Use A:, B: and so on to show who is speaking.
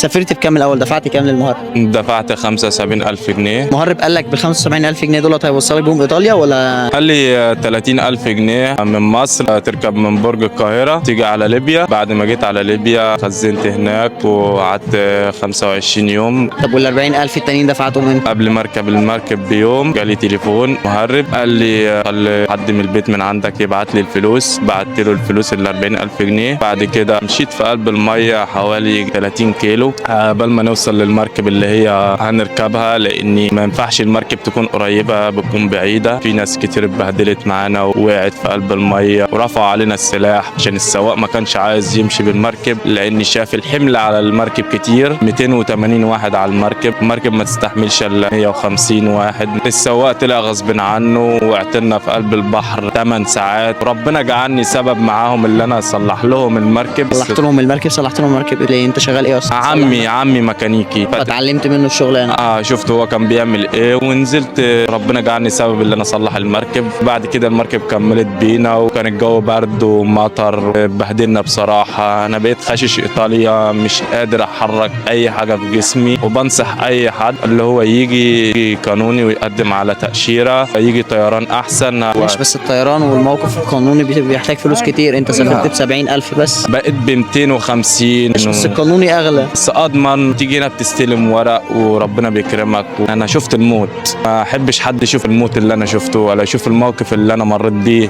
A: سافرت بكام الاول؟ دفعت كام للمهرب؟
B: دفعت 75,000 جنيه.
A: المهرب قال لك بال 75,000 جنيه دولت هيوصلك بيهم ايطاليا ولا؟
B: قال لي 30,000 جنيه من مصر، تركب من برج القاهرة تيجي على ليبيا. بعد ما جيت على ليبيا خزنت هناك وقعدت 25 يوم.
A: طب وال 40,000 التانيين دفعتهم امتى؟
B: قبل ما اركب المركب بيوم جالي تليفون مهرب قال لي خلي حد من البيت من عندك يبعت لي الفلوس. بعت له الفلوس ال 40,000 جنيه. بعد كده مشيت في قلب المية حوالي 30 كيلو قبل ما نوصل للمركب اللي هي هنركبها، لاني ما ينفعش المركب تكون قريبة بتكون بعيدة. في ناس كتير اتبهدلت معانا ووقعت في قلب المية ورفعوا علينا السلاح عشان السواق ما كانش عايز يمشي بالمركب، لاني شاف الحمل على المركب كتير، 280 واحد على المركب ما تستحملش الا 150 واحد. السواق طلع غصب عنه وقعتنا في قلب البحر 8 ساعات. وربنا جعلني سبب معاهم اللي انا اصلح لهم المركب.
A: صلحت لهم المركب ليه؟ انت شغال ايه اصلا؟
B: عمي ميكانيكي.
A: فتعلمت منه الشغلانه.
B: شفت هو كان بيعمل ايه ونزلت. ربنا جعلني سبب اللي انا اصلح المركب. بعد كده المركب كملت بينا وكان الجو برد ومطر، بهدلنا بصراحه. انا بقيت خاشش ايطاليا، مش قادر احرك اي حاجه في جسمي. وبنصح اي حد اللي هو يجي قانوني ويقدم على تاشيره، يجي طيران احسن.
A: مش بس الطيران والموقف القانوني بيحتاج فلوس كتير. انت سافرت ب 70,000 بس.
B: بقيت ب 250.
A: بس القانوني اغلى.
B: بس اضمن تيجي هنا بتستلم ورق وربنا بيكرمك. انا شفت الموت، ما احبش حد يشوف الموت اللي انا شفته ولا يشوف الموقف اللي انا مريت بيه.